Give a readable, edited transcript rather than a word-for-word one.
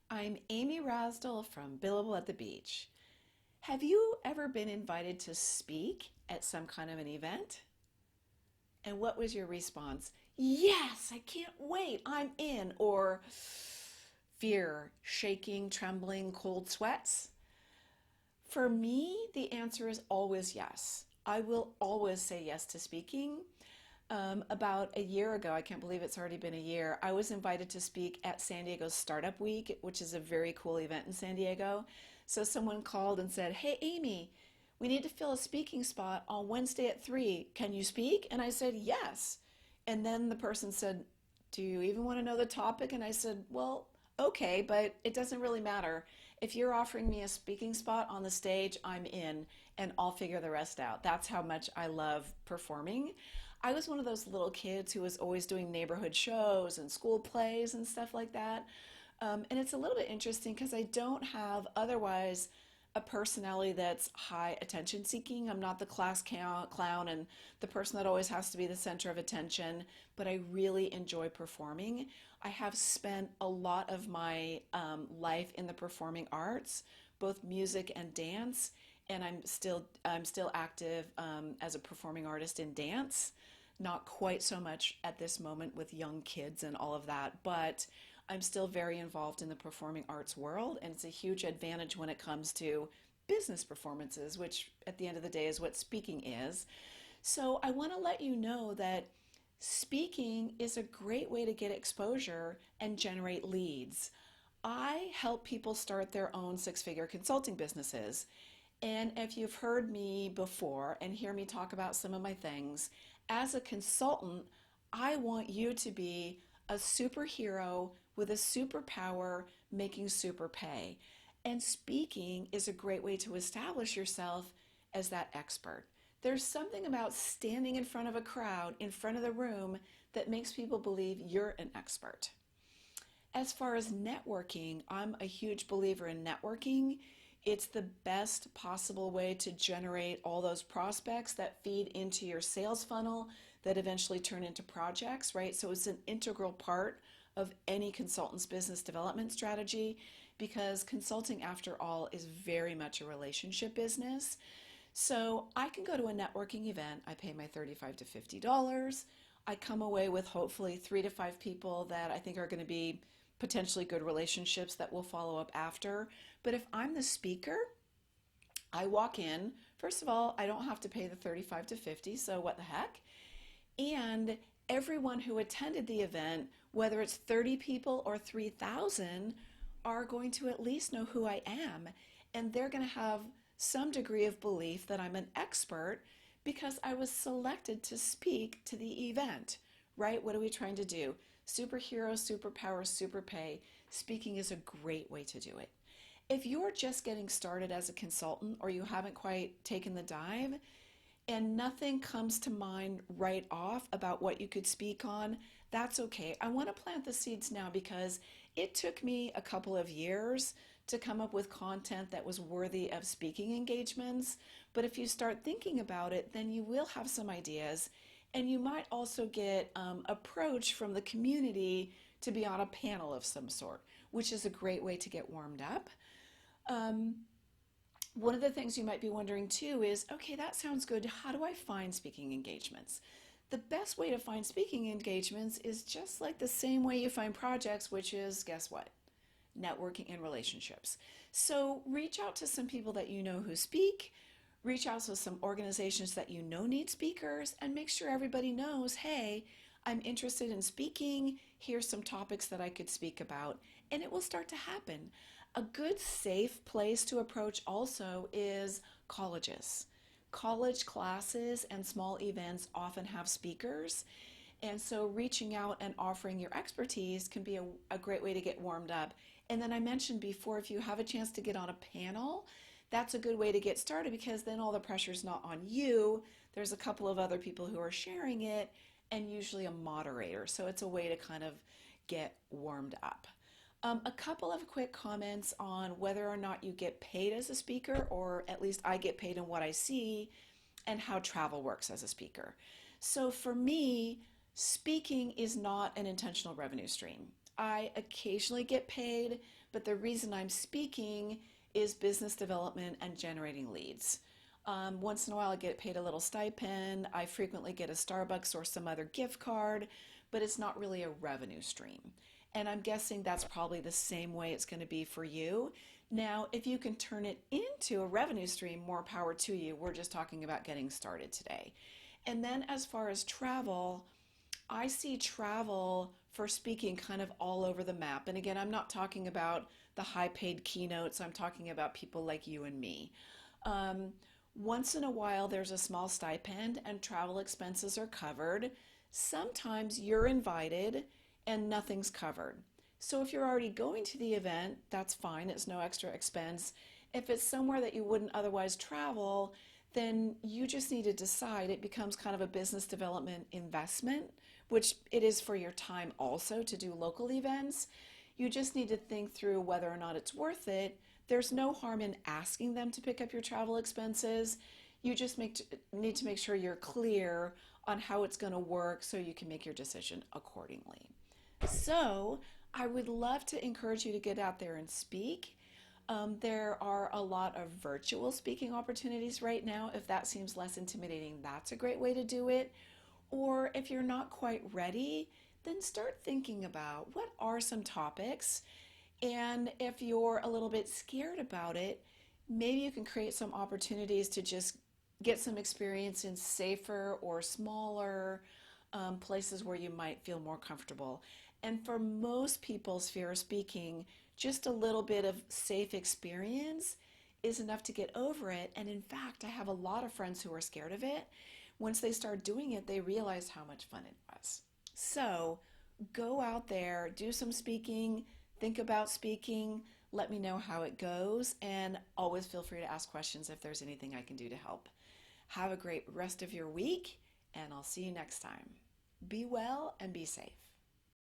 I'm Amy Rasdell from Billable at the Beach. Have you ever been invited to speak at some kind of an event? And what was your response? Yes, I can't wait, I'm in. Or fear, shaking, trembling, cold sweats? For me, the answer is always yes. I will always say yes to speaking. About a year ago, I can't believe it's already been a year, I was invited to speak at San Diego Startup Week, which is a very cool event in San Diego. So someone called and said, "Hey, Amy, we need to fill a speaking spot on Wednesday at 3. Can you speak?" And I said, "Yes." And then the person said, "Do you even want to know the topic?" And I said, "Well, okay, but it doesn't really matter. If you're offering me a speaking spot on the stage, I'm in and I'll figure the rest out." That's how much I love performing. I was one of those little kids who was always doing neighborhood shows and school plays and stuff like that. And it's a little bit interesting because I don't have otherwise a personality that's high attention seeking. I'm not the clown and the person that always has to be the center of attention, but I really enjoy performing. I have spent a lot of my life in the performing arts, both music and dance, and I'm still active as a performing artist in dance. Not quite so much at this moment with young kids and all of that, but I'm still very involved in the performing arts world, and it's a huge advantage when it comes to business performances, which at the end of the day is what speaking is. So I want to let you know that speaking is a great way to get exposure and generate leads. I help people start their own six-figure consulting businesses. And if you've heard me before and hear me talk about some of my things, as a consultant, I want you to be a superhero with a superpower making super pay. And speaking is a great way to establish yourself as that expert. There's something about standing in front of a crowd, in front of the room, that makes people believe you're an expert. As far as networking, I'm a huge believer in networking. It's the best possible way to generate all those prospects that feed into your sales funnel that eventually turn into projects, right? So it's an integral part of any consultant's business development strategy because consulting, after all, is very much a relationship business. So I can go to a networking event, I pay my $35 to $50. I come away with hopefully 3 to 5 people that I think are going to be potentially good relationships that will follow up after. But if I'm the speaker, I walk in. First of all, I don't have to pay the 35 to 50, so what the heck? And everyone who attended the event, whether it's 30 people or 3,000, are going to at least know who I am. And they're going to have some degree of belief that I'm an expert because I was selected to speak to the event, right? What are we trying to do? Superhero, superpower, super pay. Speaking is a great way to do it. If you're just getting started as a consultant or you haven't quite taken the dive, and nothing comes to mind right off about what you could speak on, that's okay. I want to plant the seeds now because it took me a couple of years to come up with content that was worthy of speaking engagements. But if you start thinking about it, then you will have some ideas. And you might also get approached from the community to be on a panel of some sort, which is a great way to get warmed up. One of the things you might be wondering too is, okay, that sounds good. How do I find speaking engagements? The best way to find speaking engagements is just like the same way you find projects, which is, guess what? Networking and relationships. So reach out to some people that you know who speak, reach out to some organizations that you know need speakers, and make sure everybody knows, hey, I'm interested in speaking. Here's some topics that I could speak about, and it will start to happen. A good, safe place to approach also is colleges. College classes and small events often have speakers, and so reaching out and offering your expertise can be a great way to get warmed up. And then I mentioned before, if you have a chance to get on a panel, that's a good way to get started because then all the pressure's not on you. There's a couple of other people who are sharing it and usually a moderator. So it's a way to kind of get warmed up. A couple of quick comments on whether or not you get paid as a speaker, or at least I get paid in what I see, and how travel works as a speaker. So for me, speaking is not an intentional revenue stream. I occasionally get paid, but the reason I'm speaking is business development and generating leads. Once in a while, I get paid a little stipend. I frequently get a Starbucks or some other gift card, but it's not really a revenue stream. And I'm guessing that's probably the same way it's going to be for you. Now, if you can turn it into a revenue stream, more power to you. We're just talking about getting started today. And then as far as travel, I see travel for speaking kind of all over the map. And again, I'm not talking about the high paid keynotes, I'm talking about people like you and me. Um, Once in a while, there's a small stipend and travel expenses are covered. Sometimes you're invited and nothing's covered. So if you're already going to the event, that's fine, it's no extra expense. If it's somewhere that you wouldn't otherwise travel, then you just need to decide. It becomes kind of a business development investment, which it is for your time also to do local events. You just need to think through whether or not it's worth it. There's no harm in asking them to pick up your travel expenses. You just need to make sure you're clear on how it's going to work so you can make your decision accordingly. So, I would love to encourage you to get out there and speak. There are a lot of virtual speaking opportunities right now. If that seems less intimidating, that's a great way to do it. Or if you're not quite ready, then start thinking about what are some topics. And if you're a little bit scared about it, maybe you can create some opportunities to just get some experience in safer or smaller places where you might feel more comfortable. And for most people's fear of speaking, just a little bit of safe experience is enough to get over it. And in fact, I have a lot of friends who are scared of it. Once they start doing it, they realize how much fun it was. So go out there, do some speaking, think about speaking, let me know how it goes, and always feel free to ask questions if there's anything I can do to help. Have a great rest of your week, and I'll see you next time. Be well and be safe.